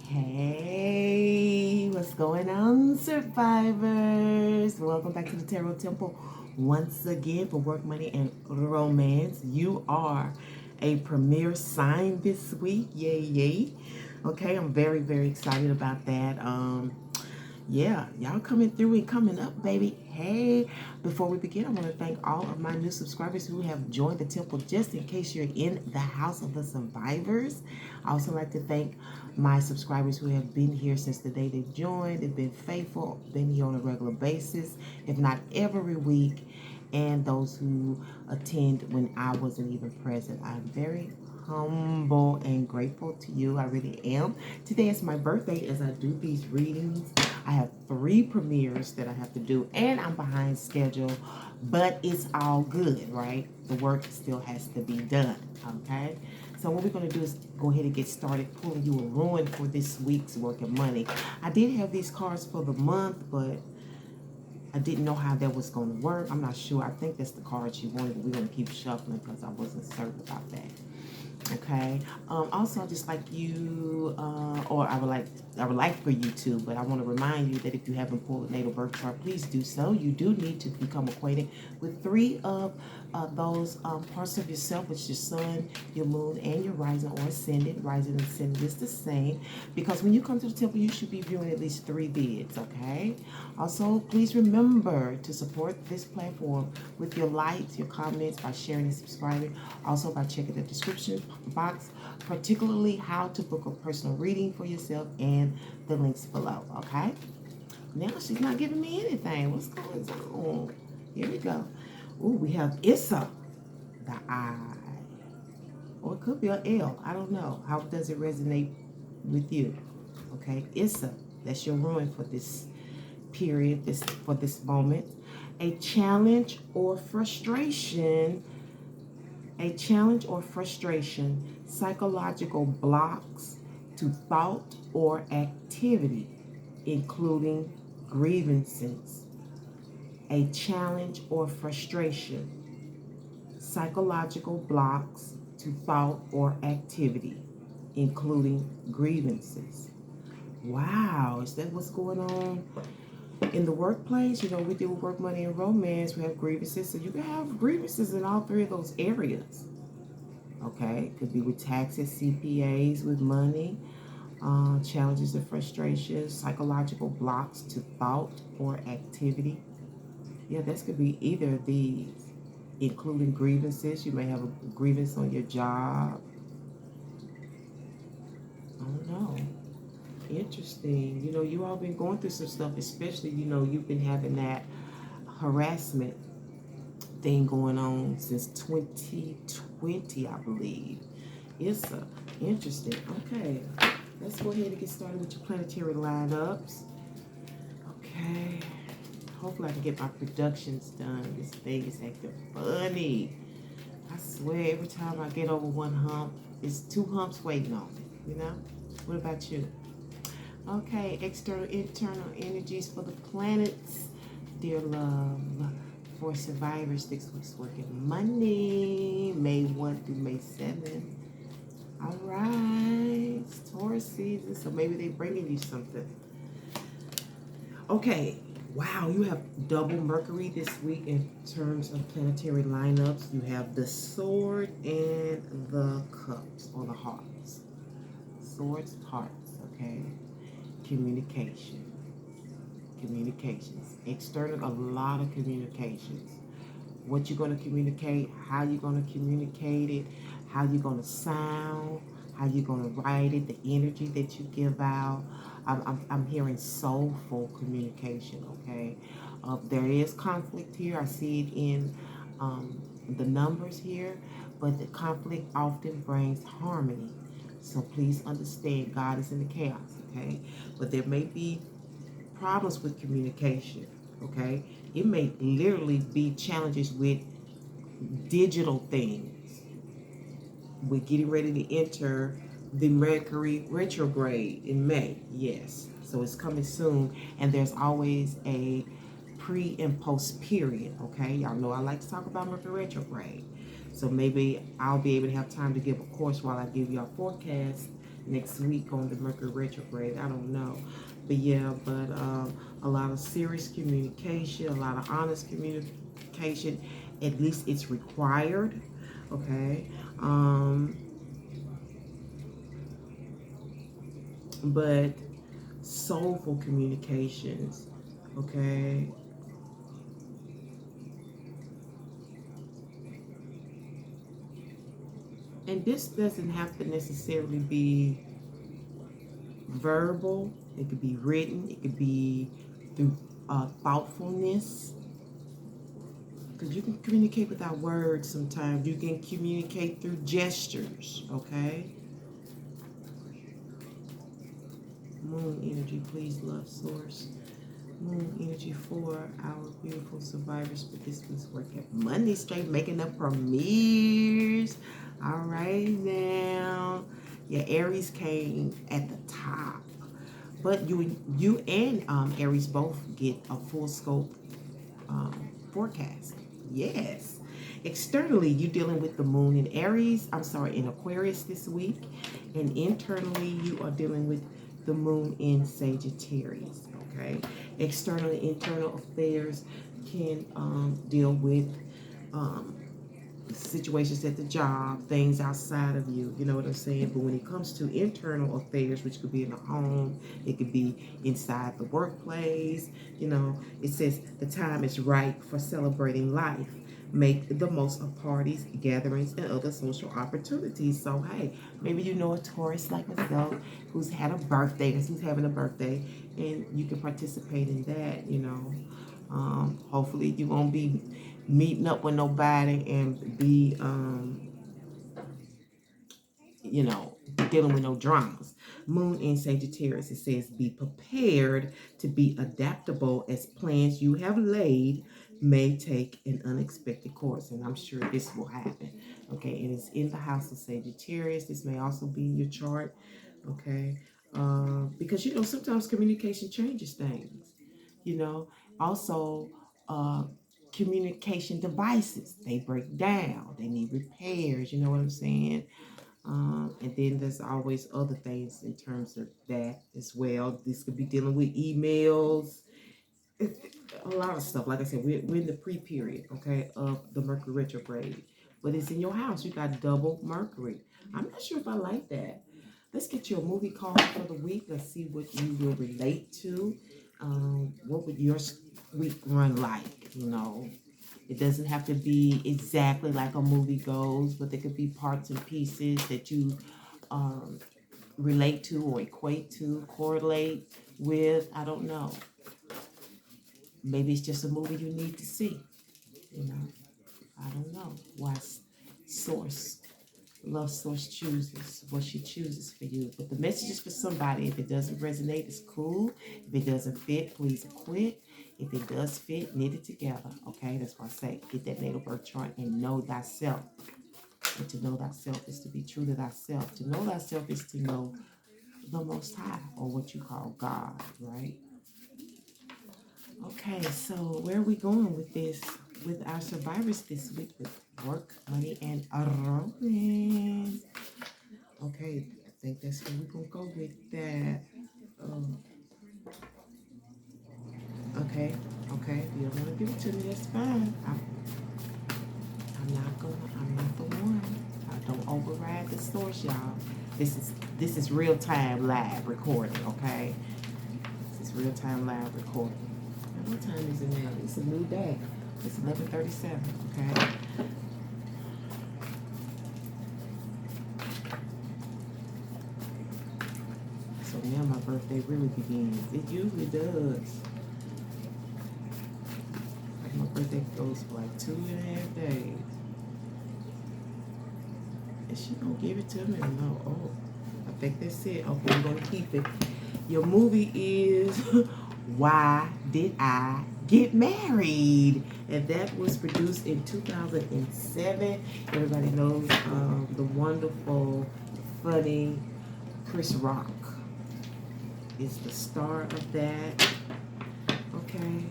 Hey, what's going on, survivors? Welcome back to the Tarot Temple once again for work, money, and romance. You are a premier sign this week. Yay, yay. Okay, I'm very, very excited about that. Yeah, y'all coming through and coming up, baby. Hey, before we begin, I want to thank all of my new subscribers who have joined the temple, just in case you're in the house of the survivors. I also like to thank my subscribers who have been here since the day they've joined. They've been faithful, been here on a regular basis, if not every week, and those who attend when I wasn't even present. I'm very humble and grateful to you. I really am. Today is my birthday. As I do these readings, I have 3 premieres that I have to do, and I'm behind schedule, but it's all good, right? The work still has to be done, okay? So what we're going to do is go ahead and get started pulling you a ruin for this week's work of money. I did have these cards for the month, but I didn't know how that was going to work. I'm not sure. I think that's the cards you wanted, but we're going to keep shuffling because I wasn't certain about that. Okay. Also, I'd just like you, or I would like for you to, but I want to remind you that if you haven't pulled a natal birth chart, please do so. You do need to become acquainted with 3 of those parts of yourself, which is your sun, your moon, and your rising or ascendant. Rising and ascendant is the same, because when you come to the temple, you should be viewing at least 3 vids. Okay. Also, please remember to support this platform with your likes, your comments, by sharing and subscribing. Also, by checking the description box, particularly how to book a personal reading for yourself, and the links below. Okay. Now she's not giving me anything. What's going on? Here we go. Ooh, we have Issa, the I, or it could be an L. I don't know. How does it resonate with you? Okay, Issa, that's your ruin for this period, for this moment. A challenge or frustration. A challenge or frustration, psychological blocks to thought or activity, including grievances. A challenge or frustration, psychological blocks to thought or activity, including grievances. Wow, is that what's going on in the workplace? You know, we deal with work, money, and romance. We have grievances, so you can have grievances in all 3 of those areas. Okay, could be with taxes, CPAs, with money, challenges and frustrations, psychological blocks to thought or activity. Yeah, this could be either of these, including grievances. You may have a grievance on your job. I don't know. Interesting. You know, you all been going through some stuff, especially, you know, you've been having that harassment thing going on since 2020, I believe. It's interesting. Okay, let's go ahead and get started with your planetary lineups. Okay, hopefully I can get my productions done. This thing is acting funny. I swear, every time I get over one hump, it's 2 humps waiting on me, you know? What about you? Okay, external, internal energies for the planets. Dear love, for survivors, this week's working Monday, May 1 through May 7. All right, it's Taurus season, so maybe they're bringing you something. Okay, wow, you have double Mercury this week in terms of planetary lineups. You have the sword and the cups, or the hearts. Swords, hearts, okay. Communications. External, a lot of communications. What you're going to communicate, how you're going to communicate it, how you're going to sound, how you're going to write it, the energy that you give out. I'm hearing soulful communication, okay? There is conflict here. I see it in the numbers here, but the conflict often brings harmony. So please understand, God is in the chaos, okay? But there may be problems with communication, okay? It may literally be challenges with digital things. We're getting ready to enter the Mercury Retrograde in May, yes. So it's coming soon, and there's always a pre and post period, okay? Y'all know I like to talk about Mercury Retrograde. So maybe I'll be able to have time to give a course while I give y'all forecast next week on the Mercury Retrograde. I don't know. But yeah, but a lot of serious communication, a lot of honest communication. At least it's required. Okay. But soulful communications. Okay. And this doesn't have to necessarily be verbal. It could be written. It could be through thoughtfulness. Because you can communicate without words sometimes. You can communicate through gestures, okay? Moon energy, please, love source. Moon energy for our beautiful survivors. But this was working Monday straight, making up premieres. All right, now. Yeah, Aries came at the top. But you and Aries both get a full scope forecast. Yes. Externally, you're dealing with the moon in Aries, in Aquarius this week. And internally, you are dealing with the moon in Sagittarius, okay? Externally, internal affairs can deal with situations at the job, things outside of you, you know what I'm saying? But when it comes to internal affairs, which could be in the home, it could be inside the workplace, you know, it says the time is right for celebrating life. Make the most of parties, gatherings, and other social opportunities. So, hey, maybe you know a Taurus like myself who's had a birthday, who's having a birthday, and you can participate in that, you know. Hopefully you won't be meeting up with nobody and be, you know, dealing with no dramas. Moon in Sagittarius, it says be prepared to be adaptable as plans you have laid may take an unexpected course. And I'm sure this will happen. Okay, it is in the house of Sagittarius. This may also be in your chart. Okay, because, you know, sometimes communication changes things. You know, also, communication devices, they break down, they need repairs, you know what I'm saying? And then there's always other things in terms of that as well. This could be dealing with emails, a lot of stuff. Like I said, we're in the pre-period, okay, of the Mercury retrograde. But it's in your house. You got double Mercury. I'm not sure if I like that. Let's get you a movie card for the week. Let's see what you will relate to. What would your week run like? You know, it doesn't have to be exactly like a movie goes, but there could be parts and pieces that you relate to or equate to, correlate with. I don't know. Maybe it's just a movie you need to see. You know, I don't know. Why source, love source chooses what she chooses for you. But the message is for somebody. If it doesn't resonate, it's cool. If it doesn't fit, please quit. If it does fit, knit it together. Okay, that's why I say get that natal birth chart and know thyself. And to know thyself is to be true to thyself. To know thyself is to know the Most High, or what you call God, right? Okay, so where are we going with this, with our survivors this week, with work, money, and romance? Okay, I think that's where we're going to go with that. Okay, if you don't want to give it to me, that's fine. I'm not the one. I don't override the source, y'all. This is real-time live recording, okay? This is real-time live recording. Now, what time is it now? It's a new day. It's 11:37, okay? So now my birthday really begins. It usually does. My birthday goes for like 2.5 days. Is she gonna give it to me or no? Oh, I think that's it. Okay, we're gonna keep it. Your movie is Why Did I Get Married? And that was produced in 2007. Everybody knows the wonderful, funny Chris Rock is the star of that. Okay,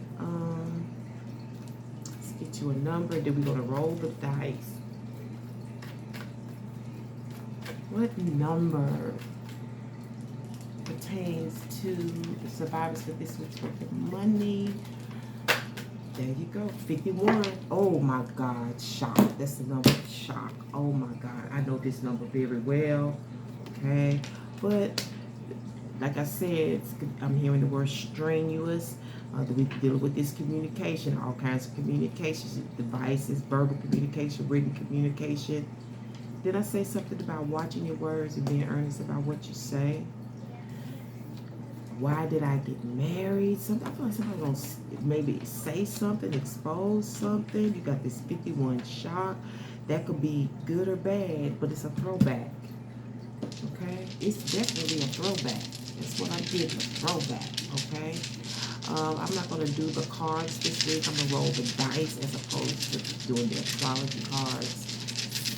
let's get you a number. Then we're gonna roll the dice. What number pertains to the survivors for this week's work of money? There you go, 51. Oh my God, shock. That's the number of shock. Oh my God, I know this number very well. Okay, but like I said, I'm hearing the word strenuous. We deal with this communication, all kinds of communications, devices, verbal communication, written communication. Did I say something about watching your words and being earnest about what you say? Why did I get married? I feel like somebody's going to maybe say something, expose something. You got this 51 shock. That could be good or bad, but it's a throwback. Okay? It's definitely a throwback. That's what I'm getting, a throwback. Okay? I'm not going to do the cards this week. I'm going to roll the dice as opposed to doing the astrology cards.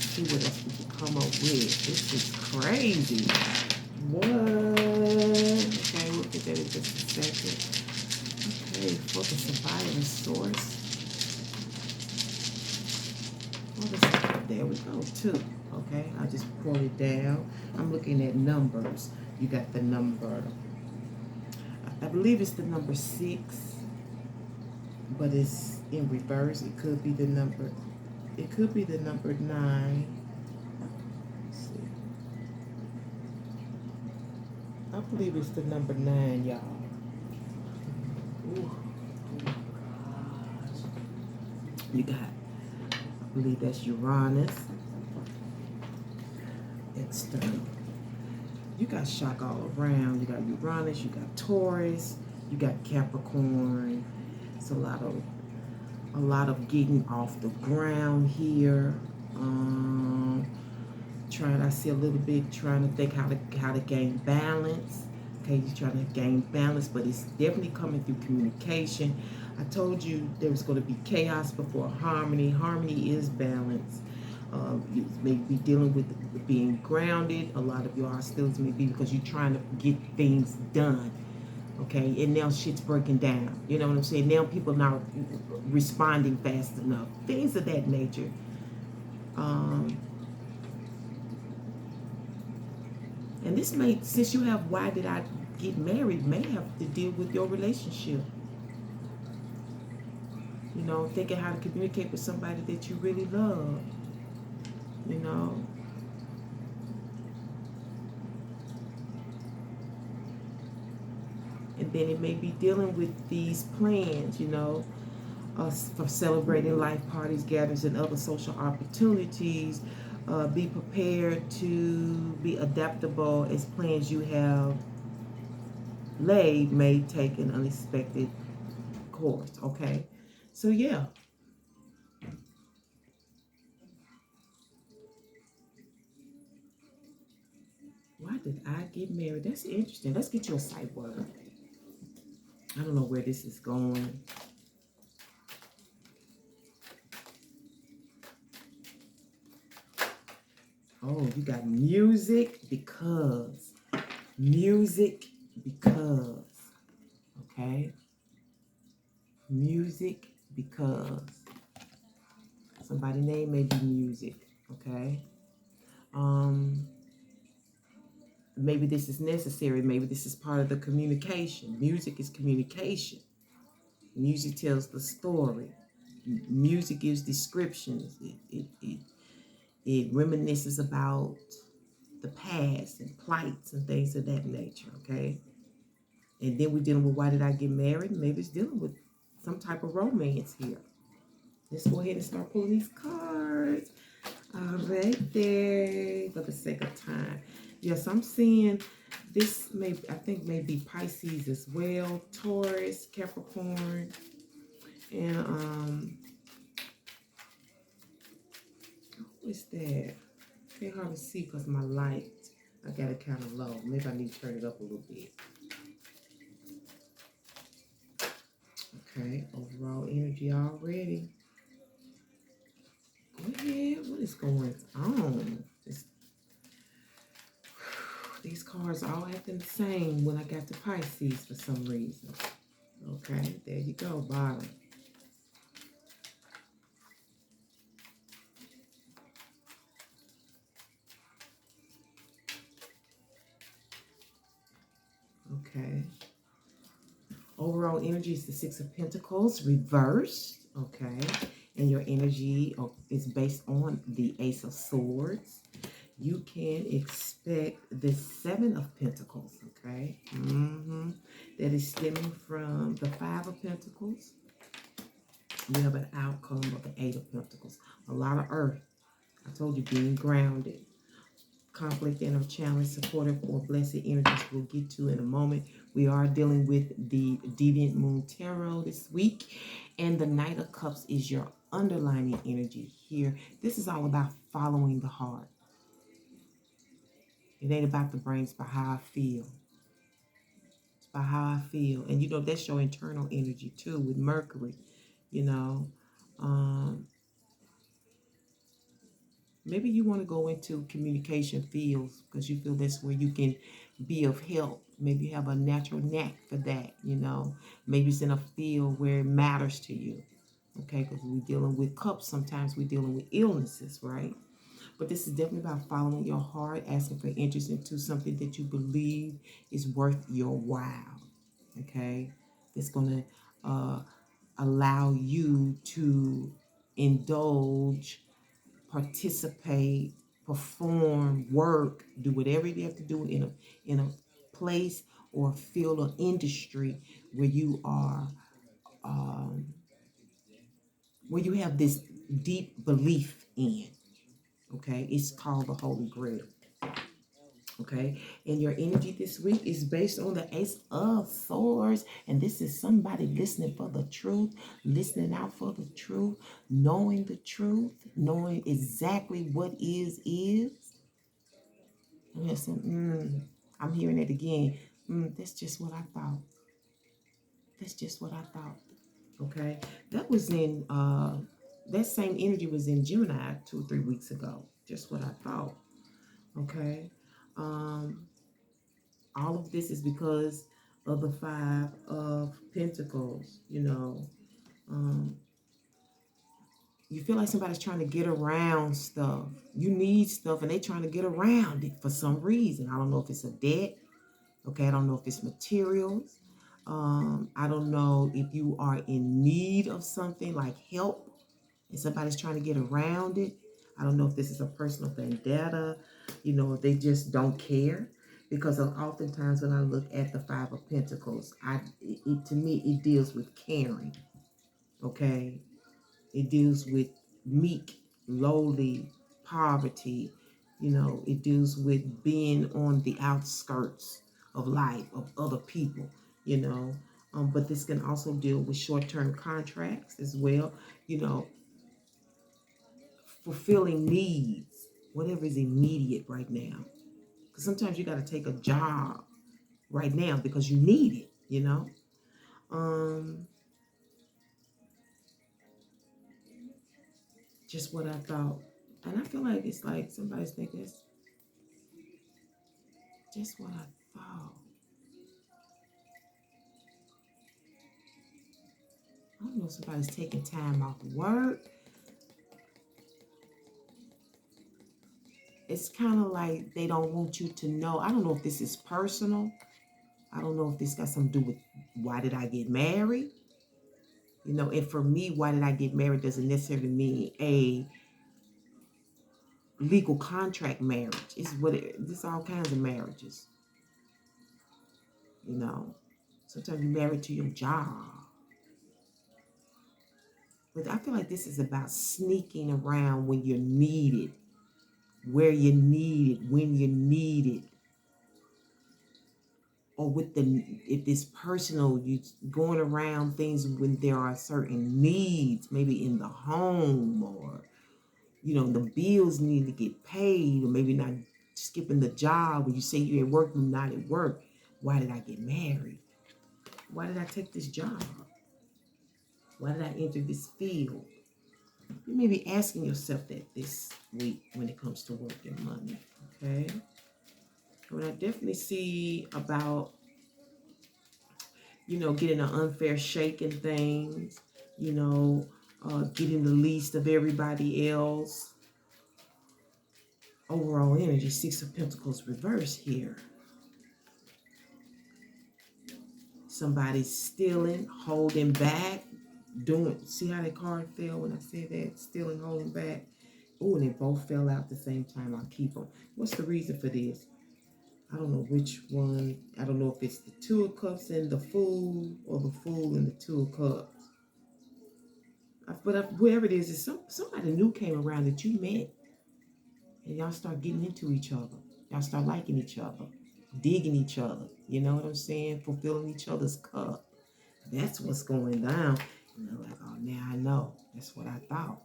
See what else we can come up with. This is crazy. What? Okay, we'll get that in just a second. Okay, for the survivor source. There we go, 2. Okay, I just pulled it down. I'm looking at numbers. You got the number, I believe it's the number 6, but it's in reverse. It could be the number 9. I believe it's the number 9, y'all. Ooh. You got, I believe that's Uranus. External. You got shock all around. You got Uranus, you got Taurus, you got Capricorn. It's a lot of getting off the ground here. I see a little bit trying to think how to gain balance. Okay, you're trying to gain balance, but it's definitely coming through communication. I told you there was going to be chaos before harmony. Harmony is balance. You may be dealing with being grounded. A lot of your hostilities may be because you're trying to get things done. Okay, and now shit's breaking down. You know what I'm saying? Now people are not responding fast enough. Things of that nature. And this may, since you have why did I get married, may have to deal with your relationship. You know, thinking how to communicate with somebody that you really love. You know. And then it may be dealing with these plans, you know, for celebrating life parties, gatherings, and other social opportunities. Be prepared to be adaptable as plans you have laid may take an unexpected course, okay? So, yeah. Why did I get married? That's interesting. Let's get you a sight word. I don't know where this is going. Oh, you got music because. Music because. Okay? Music because. Somebody's name may be music. Okay? Maybe this is necessary. Maybe this is part of the communication. Music is communication. Music tells the story. Music gives descriptions. It reminisces about the past and plights and things of that nature, okay? And then we're dealing with why did I get married? Maybe it's dealing with some type of romance here. Let's go ahead and start pulling these cards. All right there, for the sake of time. Yes, I'm seeing this I think maybe Pisces as well, Taurus, Capricorn, and what is that? Can't hardly see because my light, I got it kind of low. Maybe I need to turn it up a little bit. Okay, overall energy already. Go ahead, what is going on? These cards all acting the same when I got to Pisces for some reason. Okay, there you go, bottom. Okay. Overall energy is the Six of Pentacles reversed. Okay. And your energy is based on the Ace of Swords. You can expect the Seven of Pentacles. Okay. That is stemming from the Five of Pentacles. You have an outcome of the Eight of Pentacles. A lot of earth. I told you, being grounded. Conflict and or challenge, supportive or blessed energies we'll get to in a moment. We are dealing with the Deviant Moon Tarot this week. And the Knight of Cups is your underlining energy here. This is all about following the heart. It ain't about the brain, it's about how I feel. It's about how I feel. And you know, that's your internal energy too with Mercury. You know, maybe you want to go into communication fields because you feel that's where you can be of help. Maybe you have a natural knack for that, you know. Maybe it's in a field where it matters to you. Okay, because we're dealing with cups. Sometimes we're dealing with illnesses, right? But this is definitely about following your heart, asking for interest into something that you believe is worth your while. Okay? It's going to allow you to indulge, participate, perform, work, do whatever you have to do in a place or field or industry where you are where you have this deep belief in. Okay, it's called the Holy Grail. Okay, and your energy this week is based on the Ace of Swords, and this is somebody listening for the truth, listening out for the truth, knowing the truth, knowing exactly what is. And listen, I'm hearing it again. That's just what I thought. That's just what I thought. Okay, that was in that same energy was in Gemini 2 or 3 weeks ago. Just what I thought. Okay. All of this is because of the Five of Pentacles. You know, you feel like somebody's trying to get around stuff. You need stuff and they're trying to get around it for some reason. I don't know if it's a debt. Okay, I don't know if it's materials. I don't know if you are in need of something like help and somebody's trying to get around it. I don't know if this is a personal vendetta, you know, if they just don't care. Because oftentimes when I look at the Five of Pentacles, to me, it deals with caring, okay? It deals with meek, lowly, poverty. You know, it deals with being on the outskirts of life, of other people, you know. But this can also deal with short-term contracts as well, you know, fulfilling needs, whatever is immediate right now. Because sometimes you got to take a job right now because you need it, you know. Just what I thought. And I feel like it's like somebody's thinking it's just what I thought. I don't know if somebody's taking time off work. It's kind of like they don't want you to know. I don't know if this is personal. I don't know if this got something to do with why did I get married? You know, and for me, why did I get married doesn't necessarily mean a legal contract marriage. It's there's all kinds of marriages. You know, sometimes you're married to your job. But I feel like this is about sneaking around when you're needed, where you need it, when you need it. Or if it's personal, you going around things when there are certain needs, maybe in the home, or you know, the bills need to get paid, or maybe not skipping the job when you say you're at work, you're not at work. Why did I get married? Why did I take this job? Why did I enter this field? You may be asking yourself that this week when it comes to work and money, okay? But I definitely see about, you know, getting an unfair shake in things, you know, getting the least of everybody else. Overall energy, Six of Pentacles reverse here. Somebody's stealing, holding back, doing, see how that card fell when I said that? Stealing, holding back. Oh, and they both fell out at the same time. I'll keep them. What's the reason for this? I don't know which one. I don't know if it's the Two of Cups and the Fool, or the Fool and the Two of Cups. But whoever it is, somebody new came around that you met, and y'all start getting into each other. Y'all start liking each other, digging each other. You know what I'm saying? Fulfilling each other's cup. That's what's going down. And they're like, oh, now I know. That's what I thought.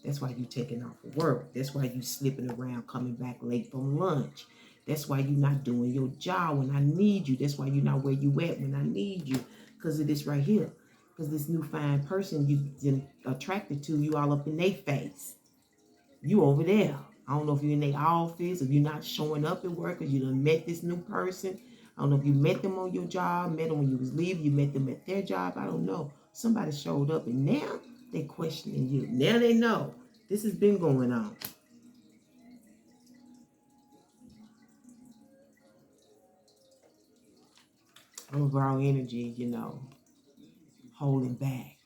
That's why you taking off of work. That's why you slipping around, coming back late from lunch. That's why you're not doing your job when I need you. That's why you're not where you at when I need you. Because of this right here. Because this new fine person you've been attracted to, you all up in their face. You over there. I don't know if you're in their office, if you're not showing up at work, or you done met this new person. I don't know if you met them on your job, met them when you was leaving, you met them at their job. I don't know. Somebody showed up, and now they questioning you. Now they know this has been going on. Overall energy, you know, holding back,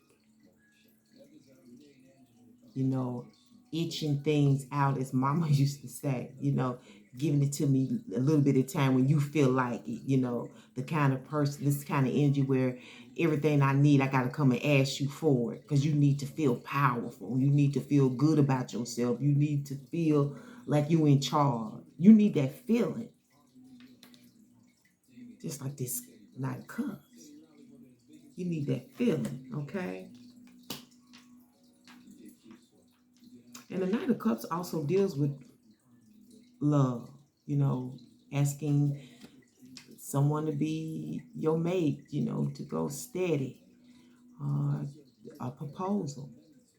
you know, itching things out, as mama used to say, you know, giving it to me a little bit of time when you feel like it, you know, the kind of person, this kind of energy where everything I need, I got to come and ask you for it, because you need to feel powerful. You need to feel good about yourself. You need to feel like you in charge. You need that feeling. Just like this Knight of Cups. You need that feeling, okay? And the Knight of Cups also deals with love, you know, asking someone to be your mate, you know, to go steady. A proposal,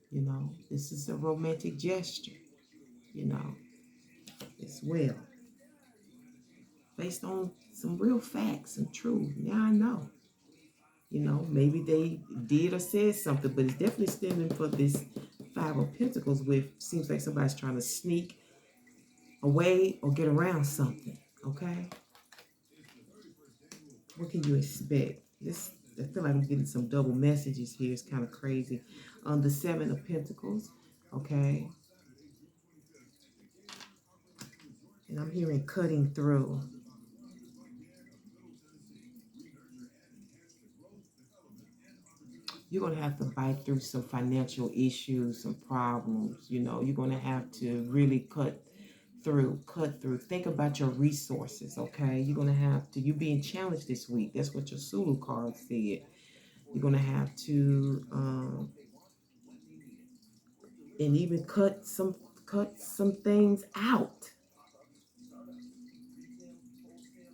you know, this is a romantic gesture, you know, as well. Based on some real facts and truth. Now I know. You know, maybe they did or said something, but it's definitely stemming for this Five of Pentacles with, seems like somebody's trying to sneak away or get around something, okay? What can you expect? This, I feel like I'm getting some double messages here. It's kind of crazy. The Seven of Pentacles, okay? And I'm hearing cutting through. You're going to have to bite through some financial issues, some problems. You know, you're going to have to really cut through. Think about your resources, okay? You're going to have to, you're being challenged this week. That's what your Sulu card said. You're going to have to, and even cut some things out.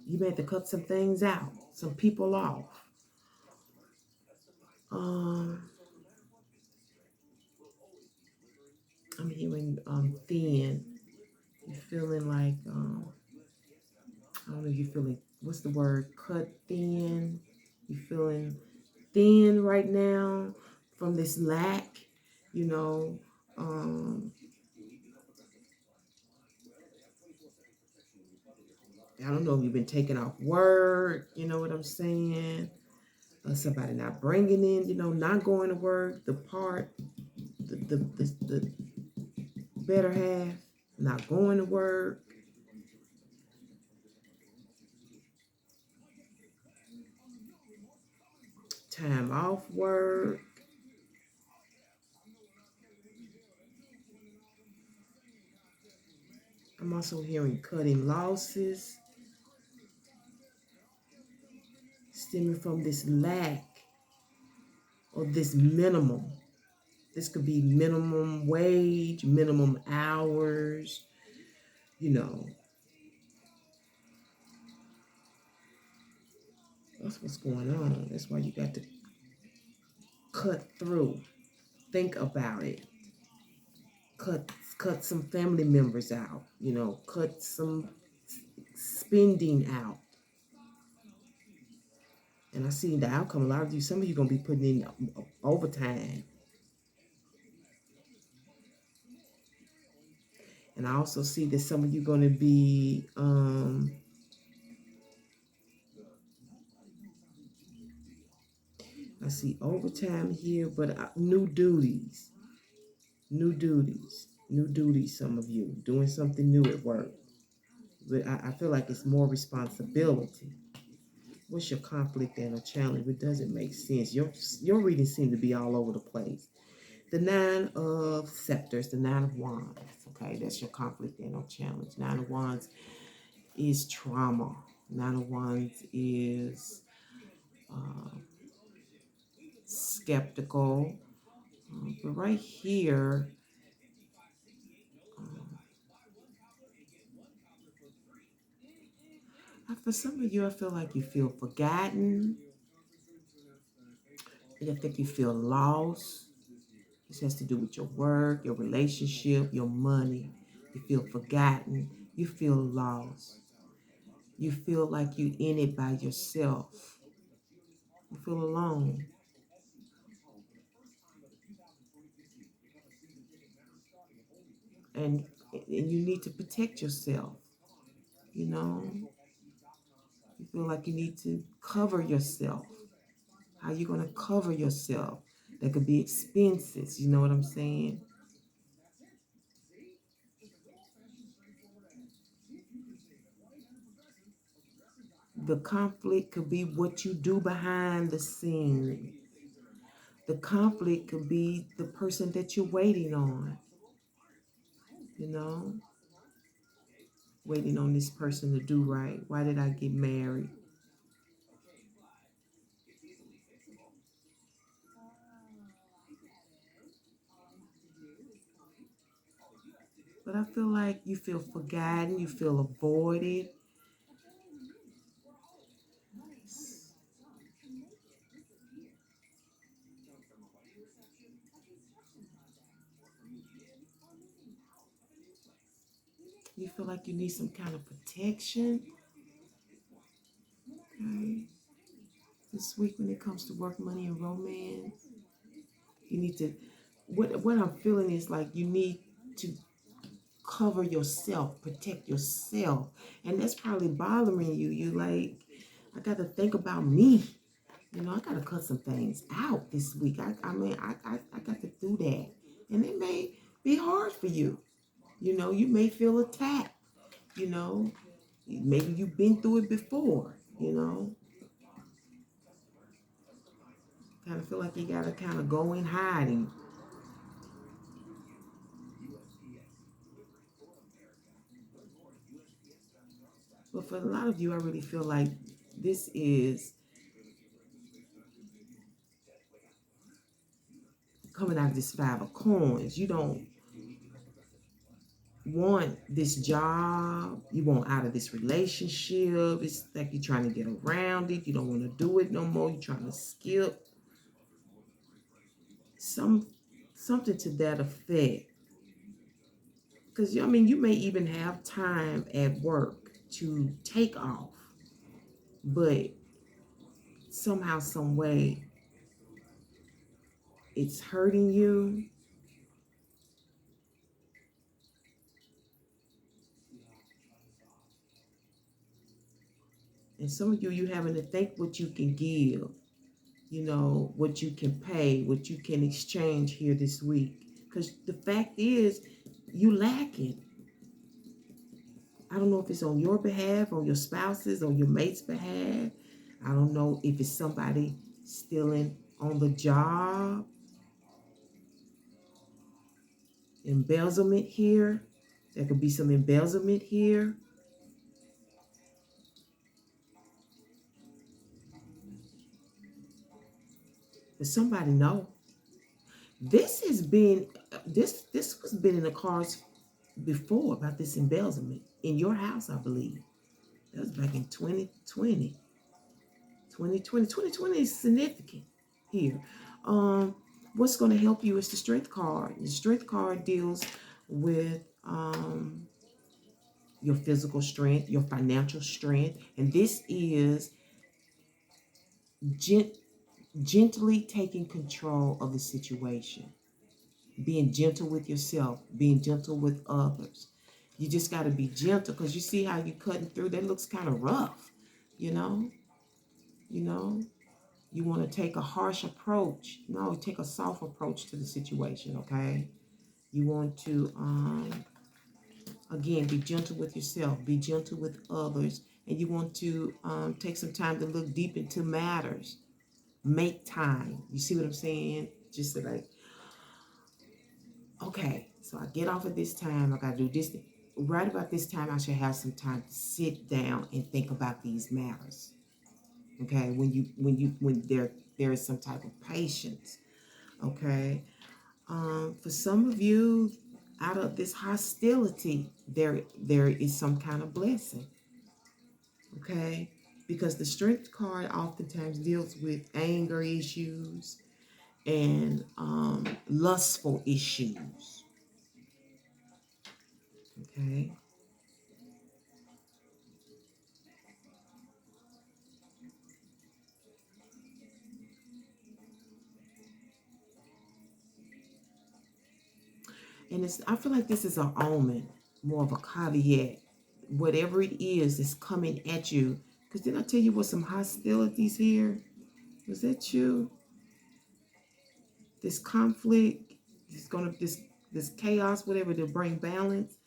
You may have to cut some things out, some people off. I'm hearing thin. You're feeling like, I don't know if you're feeling, what's the word? Cut thin. You're feeling thin right now from this lack, you know. I don't know if you've been taking off work, you know what I'm saying? Somebody not bringing in, you know, not going to work, the better half, not going to work. Time off work. I'm also hearing cutting losses stemming from this lack or this minimum. This could be minimum wage, minimum hours, you know. That's what's going on. That's why you got to cut through. Think about it. Cut some family members out, you know, cut some spending out. And I see the outcome. A lot of you, some of you going to be putting in overtime. And I also see that some of you going to be I see overtime here, but new duties. New duties. New duties, some of you. Doing something new at work. But I feel like it's more responsibility. What's your conflict and a challenge? It doesn't make sense. Your readings seem to be all over the place. The Nine of Scepters, the Nine of Wands. Okay, that's your conflict and or challenge. Nine of Wands is trauma. Nine of Wands is skeptical. But right here, for some of you, I feel like you feel forgotten. I think you feel lost. This has to do with your work, your relationship, your money. You feel forgotten. You feel lost. You feel like you're in it by yourself. You feel alone. And you need to protect yourself. You know, you feel like you need to cover yourself. How you going to cover yourself? That could be expenses. You know what I'm saying? The conflict could be what you do behind the scene. The conflict could be the person that you're waiting on. You know? Waiting on this person to do right. Why did I get married? But I feel like you feel forgotten. You feel avoided. You feel like you need some kind of protection. Okay. This week when it comes to work, money, and romance, you need to, what I'm feeling is like you need to cover yourself, protect yourself. And that's probably bothering you. You like, I got to think about me. You know, I got to cut some things out this week. I mean, I got to do that. And it may be hard for you. You know, you may feel attacked. You know, maybe you've been through it before, you know. Kind of feel like you got to kind of go in hiding. But for a lot of you, I really feel like this is coming out of this Five of Coins. You don't want this job. You want out of this relationship. It's like you're trying to get around it. You don't want to do it no more. You're trying to skip. Something to that effect. Because, I mean, you may even have time at work to take off. But somehow, some way, it's hurting you. And some of you having to think what you can give, you know, what you can pay, what you can exchange here this week. Because the fact is, you lacking. I don't know if it's on your behalf, on your spouse's, on your mate's behalf. I don't know if it's somebody stealing on the job. Embezzlement here. There could be some embezzlement here. But somebody know. This has been this was been in the cards before about this embezzlement in your house, I believe. That was back in 2020. 2020 is significant here. What's going to help you is the Strength card. The Strength card deals with your physical strength, your financial strength, and this is gently taking control of the situation, being gentle with yourself, being gentle with others. You just got to be gentle because you see how you're cutting through. That looks kind of rough, you know. You you want to take a harsh approach. No, take a soft approach to the situation, okay? You want to, again, be gentle with yourself. Be gentle with others. And you want to take some time to look deep into matters. Make time. You see what I'm saying? Just like, okay, so I get off at this time. I got to do this. Right about this time, I should have some time to sit down and think about these matters. Okay, when there is some type of patience. Okay, for some of you, out of this hostility, there is some kind of blessing. Okay, because the Strength card oftentimes deals with anger issues and lustful issues. Okay. And I feel like this is an omen, more of a caveat. Whatever it is that's coming at you. Because didn't I tell you what some hostilities here? Was that you? This conflict, this chaos, whatever, to bring balance.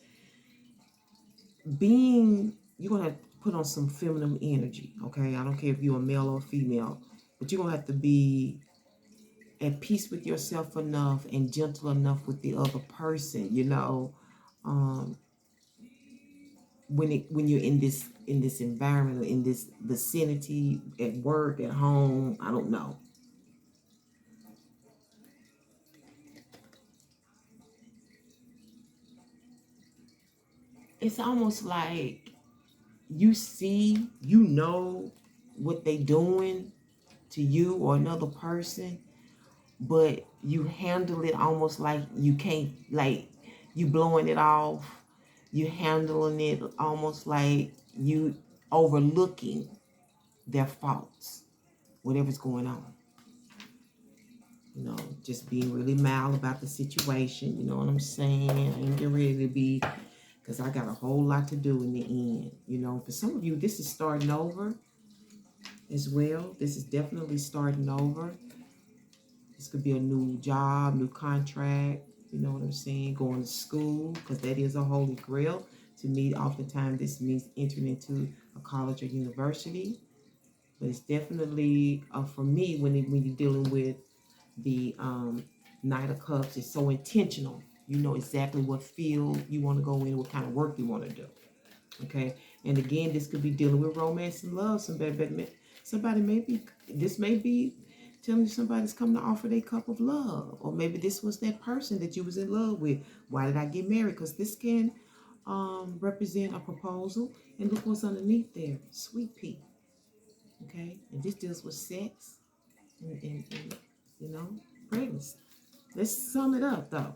You're gonna have to put on some feminine energy, okay? I don't care if you're a male or a female, but you're gonna have to be at peace with yourself enough and gentle enough with the other person, you know. When you're in this environment or in this vicinity, at work, at home, I don't know. It's almost like you know what they doing to you or another person, but you handle it almost like you can't, like you blowing it off. You handling it almost like you overlooking their faults, whatever's going on. You know, just being really mild about the situation. You know what I'm saying? I ain't getting ready to be, because I got a whole lot to do in the end. You know, for some of you, this is starting over as well. This is definitely starting over. This could be a new job, new contract. You know what I'm saying? Going to school, because that is a holy grail. To me, oftentimes this means entering into a college or university. But it's definitely, for me, when you're dealing with the Knight of Cups, it's so intentional. You know exactly what field you want to go in, what kind of work you want to do. Okay? And again, this could be dealing with romance and love. Somebody may be telling you somebody's coming to offer their cup of love. Or maybe this was that person that you was in love with. Why did I get married? Because this can represent a proposal. And look what's underneath there. Sweet pea. Okay? And this deals with sex and you know, pregnancy. Let's sum it up, though.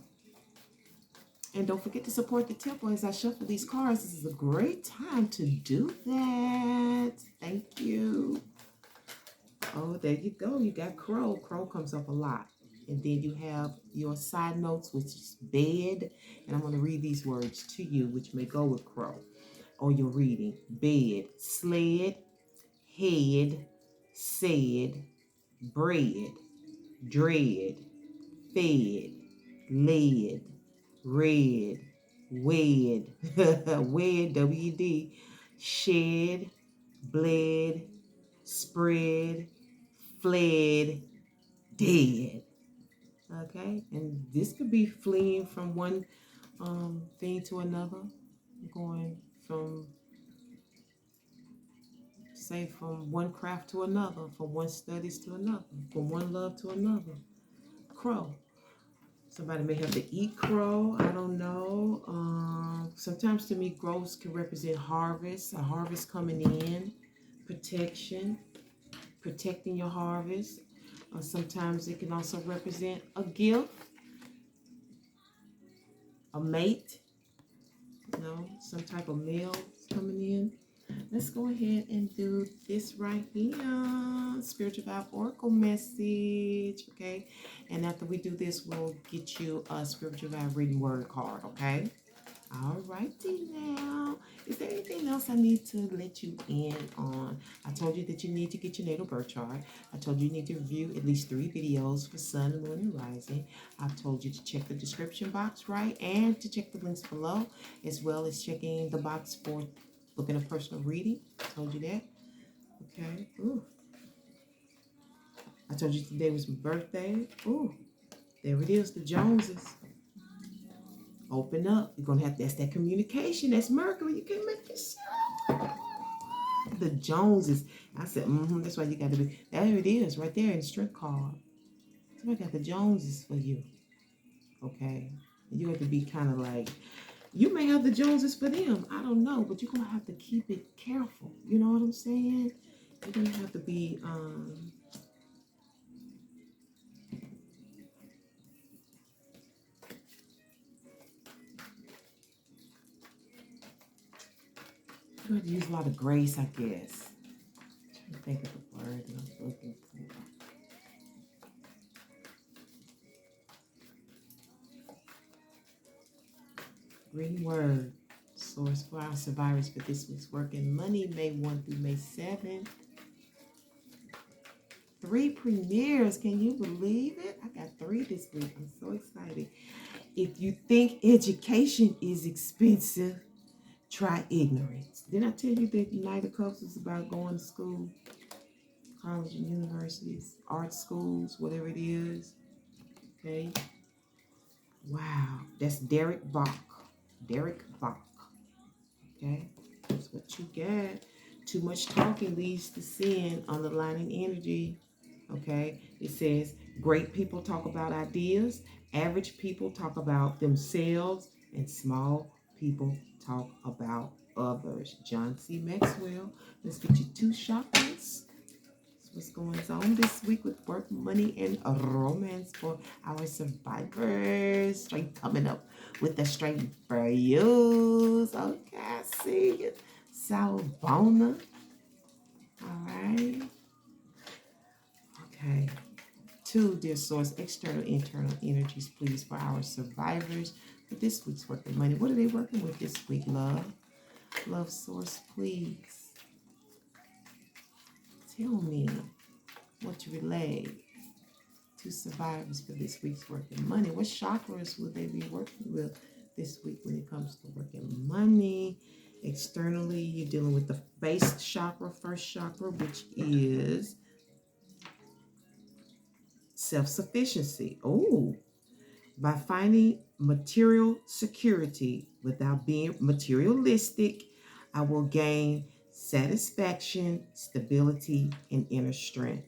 And don't forget to support the temple as I shuffle these cards. This is a great time to do that. Thank you. Oh, there you go. You got Crow. Crow comes up a lot. And then you have your side notes, which is bed. And I'm going to read these words to you, which may go with Crow. Or your reading. Bed, sled, head, said, bread, dread, fed, led, red, wed, wed, W-E-D, shed, bled, spread, fled, dead. Okay, and this could be fleeing from one thing to another, going from, say, from one craft to another, from one studies to another, from one love to another. Crow. Somebody may have to eat crow. I don't know. Sometimes to me, crows can represent harvest, a harvest coming in, protection, protecting your harvest. Sometimes it can also represent a gift, a mate, you know, some type of male coming in. Let's go ahead and do this right here. Spiritual Vibe Oracle message, okay? And after we do this, we'll get you a Spiritual Vibe reading word card, okay? All righty now. Is there anything else I need to let you in on? I told you that you need to get your natal birth chart. I told you need to review at least 3 videos for sun, moon, and rising. I've told you to check the description box, right? And to check the links below, as well as checking the box for booking a personal reading. I told you that. Okay. Ooh. I told you today was my birthday. Ooh. There it is, the Joneses. Open up. You're going to have to, that's that communication. That's Mercury. You can't make this up. The Joneses. I said, that's why you got to be. There it is, right there in the strength card. Somebody got the Joneses for you. Okay. And you have to be kind of like, you may have the Joneses for them. I don't know. But you're going to have to keep it careful. You know what I'm saying? You're going to have to be, you have to use a lot of grace, I guess. I'm trying to think of the word that I'm looking for. Green word. Source for our survivors for this week's work and money, May 1 through May 7th. 3 premieres. Can you believe it? I got 3 this week. I'm so excited. If you think education is expensive, try ignorance. Didn't I tell you that Night of Cups is about going to school? College and universities, art schools, whatever it is. Okay. Wow. That's Derek Bach. Derek Bach. Okay. That's what you get. Too much talking leads to sin, underlining energy. Okay. It says great people talk about ideas, average people talk about themselves, and small people talk about others. John C. Maxwell. Let's get you 2 chakras. What's going on this week with work, money, and romance for our survivors. Straight coming up with the straight for you. Okay, I see you. Salvona. All right. Okay. 2, dear source, external, internal energies, please, for our survivors for this week's work and money. What are they working with this week, love? Love source, please. Tell me what to relay to survivors for this week's work and money. What chakras will they be working with this week when it comes to work and money? Externally, you're dealing with the base chakra, first chakra, which is self-sufficiency. Oh, by finding material security without being materialistic, I will gain satisfaction, stability, and inner strength.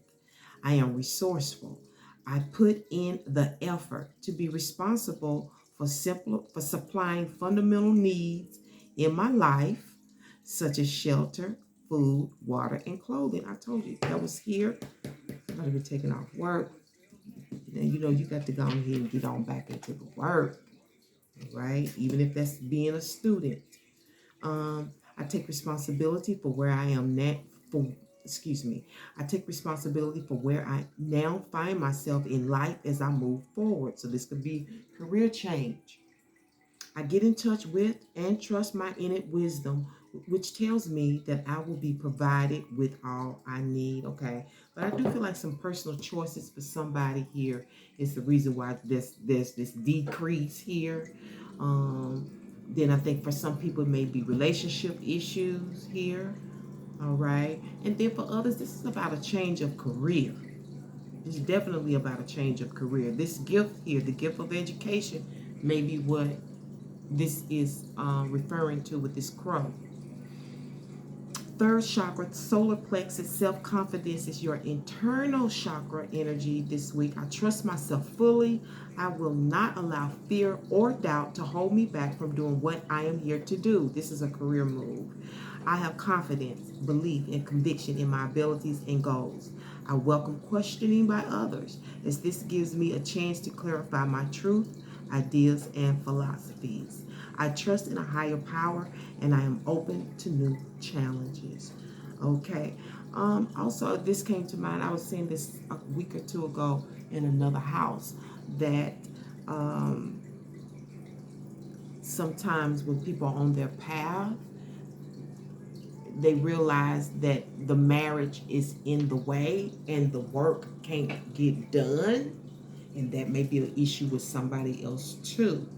I am resourceful. I put in the effort to be responsible for supplying fundamental needs in my life, such as shelter, food, water, and clothing. I told you that was here. I'm going to be taking off work. And you know, you got to go ahead and get on back into the work, right? Even if that's being a student. I take responsibility for where I am now. I take responsibility for where I now find myself in life as I move forward. So this could be career change. I get in touch with and trust my innate wisdom, which tells me that I will be provided with all I need. Okay, but I do feel like some personal choices for somebody here is the reason why there's this decrease here. Then I think for some people it may be relationship issues here. All right, and then for others, this is about a change of career. It's definitely about a change of career. This gift here, the gift of education, may be what this is referring to with this crow. 3rd chakra, solar plexus, self-confidence is your internal chakra energy this week. I trust myself fully. I will not allow fear or doubt to hold me back from doing what I am here to do. This is a career move. I have confidence, belief, and conviction in my abilities and goals. I welcome questioning by others, as this gives me a chance to clarify my truth, ideas, and philosophies. I trust in a higher power, and I am open to new challenges. Okay. Also, this came to mind. I was saying this a week or 2 ago in another house that sometimes when people are on their path, they realize that the marriage is in the way and the work can't get done. And that may be an issue with somebody else too.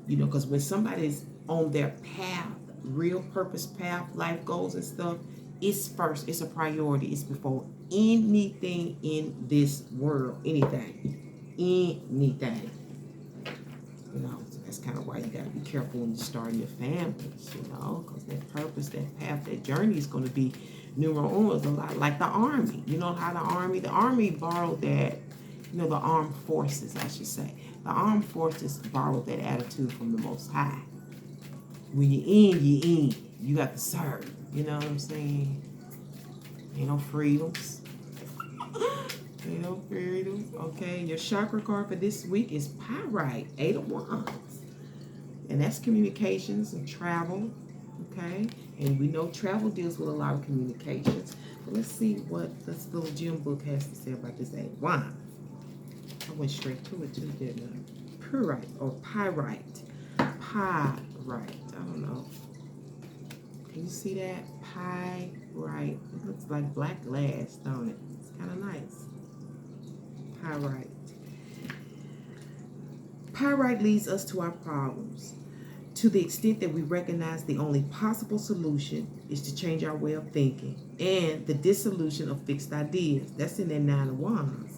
You know, because when somebody's on their path, real purpose path, life goals and stuff, it's first, it's a priority. It's before anything in this world. Anything. Anything. You know, so that's kind of why you got to be careful when you start your families, you know, because that purpose, that path, that journey is going to be numero uno. It's a lot like the Army. You know how the Army borrowed that, you know, the armed forces, I should say. The armed forces borrowed that attitude from the Most High. When you're in, you're in. You got to serve. You know what I'm saying? Ain't no freedoms. Ain't no freedoms. Okay, your chakra card for this week is Pyrite, 8 of Wands. And that's communications and travel. Okay? And we know travel deals with a lot of communications. But let's see what this little gem book has to say about this 8 of Wands. I went straight to it too, didn't I? Pyrite or Pyrite. Pyrite. I don't know. Can you see that? Pyrite. It looks like black glass, don't it? It's kind of nice. Pyrite. Pyrite leads us to our problems. To the extent that we recognize the only possible solution is to change our way of thinking and the dissolution of fixed ideas. That's in that 9 of Wands.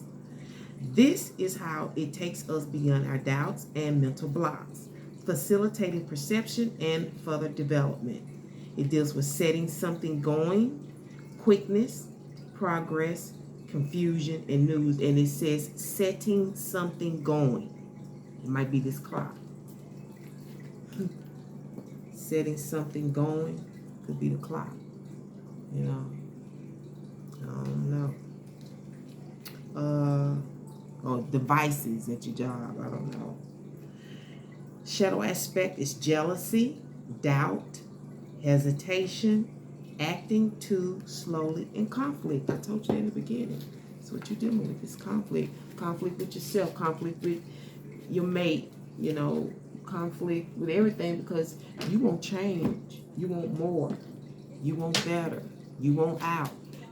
This is how it takes us beyond our doubts and mental blocks, facilitating perception and further development. It deals with setting something going, quickness, progress, confusion, and news. And it says setting something going. It might be this clock. Setting something going could be the clock. You know, I don't know. Or devices at your job. I don't know. Shadow aspect is jealousy, doubt, hesitation, acting too slowly, and conflict. I told you in the beginning. That's what you're dealing with. This conflict. Conflict with yourself. Conflict with your mate. You know, conflict with everything because you want change. You want more. You want better. You want out.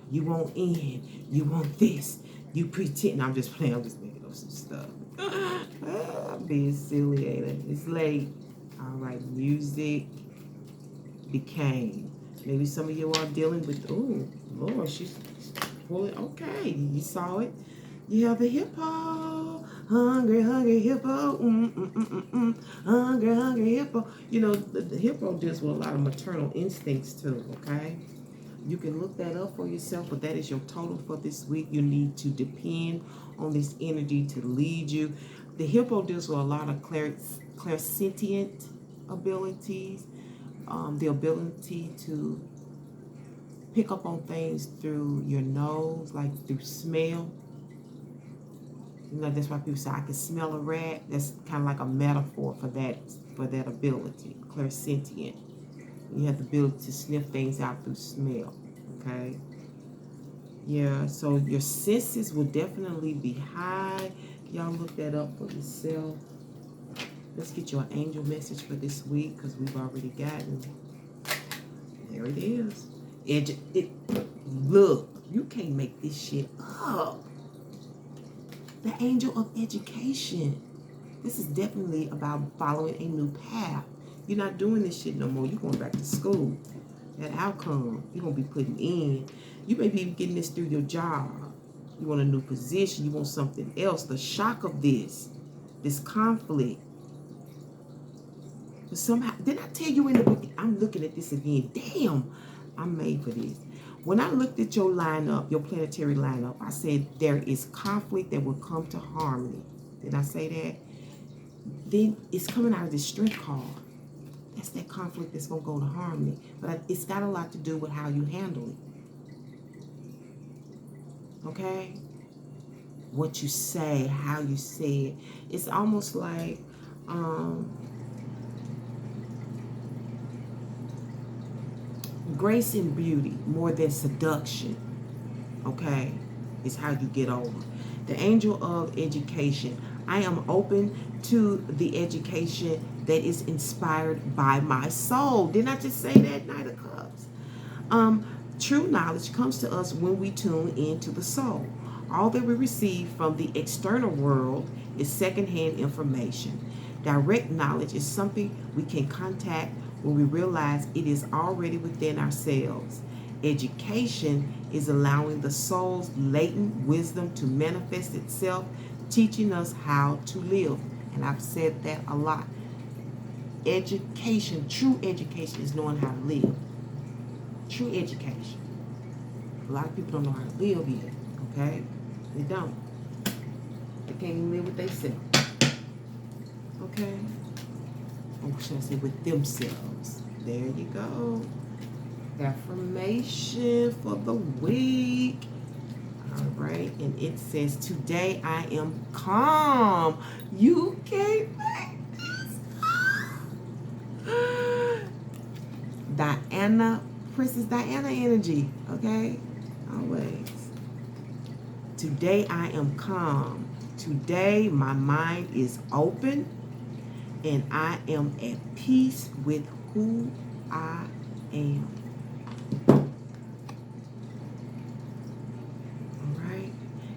You want in. You want this. You pretend. I'm just playing. I'm just making up some stuff. I'm being silly, ain't it? It's late. All right. Music became. Maybe some of you are dealing with, oh, Lord, she's pulling. Okay. You saw it. You have the hippo. Hungry, hungry hippo. Hungry, hungry hippo. You know, the hippo deals with a lot of maternal instincts too, okay? You can look that up for yourself, but that is your total for this week. You need to depend on this energy to lead you. The hippo deals with a lot of clairsentient abilities, the ability to pick up on things through your nose, like through smell. You know, that's why people say, I can smell a rat. That's kind of like a metaphor for that ability, clairsentient. You have the ability to sniff things out through smell, okay? Yeah, so your senses will definitely be high. Y'all look that up for yourself. Let's get your angel message for this week because we've already gotten. There it is. Look, you can't make this shit up. The angel of education. This is definitely about following a new path. You're not doing this shit no more. You're going back to school. That outcome you're going to be putting in. You may be getting this through your job. You want a new position. You want something else. The shock of this conflict. But somehow, didn't I tell you in the beginning? I'm looking at this again. Damn, I'm made for this. When I looked at your lineup, your planetary lineup, I said there is conflict that will come to harmony. Did I say that? Then it's coming out of this strength card. That's that conflict that's going to go to harmony. But it's got a lot to do with how you handle it. Okay? What you say, how you say it. It's almost like grace and beauty more than seduction. Okay? Is how you get over. The angel of education. I am open to the education that is inspired by my soul. Didn't I just say that? Knight of Cups. True knowledge comes to us when we tune into the soul. All that we receive from the external world is secondhand information. Direct knowledge is something we can contact when we realize it is already within ourselves. Education is allowing the soul's latent wisdom to manifest itself, teaching us how to live. And I've said that a lot. Education, true education, is knowing how to live. True education. A lot of people don't know how to live yet, okay? They don't. They can't even live with themselves. Okay? Or should I say with themselves? There you go. Affirmation for the week. All right. And it says, today I am calm. You can't make this. Diana, Princess Diana energy. Okay? Always. Today I am calm. Today my mind is open and I am at peace with who I am. Alright.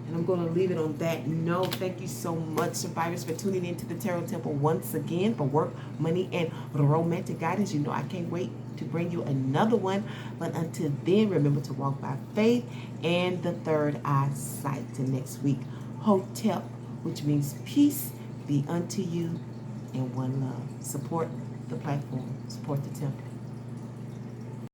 And I'm going to leave it on that note. Thank you so much, survivors, for tuning into the Tarot Temple once again for work, money, and romantic guidance. You know I can't wait to bring you another one. But until then, remember to walk by faith and the third eye sight. Till next week. Hotep, which means peace be unto you and one love. Support the platform. Support the temple.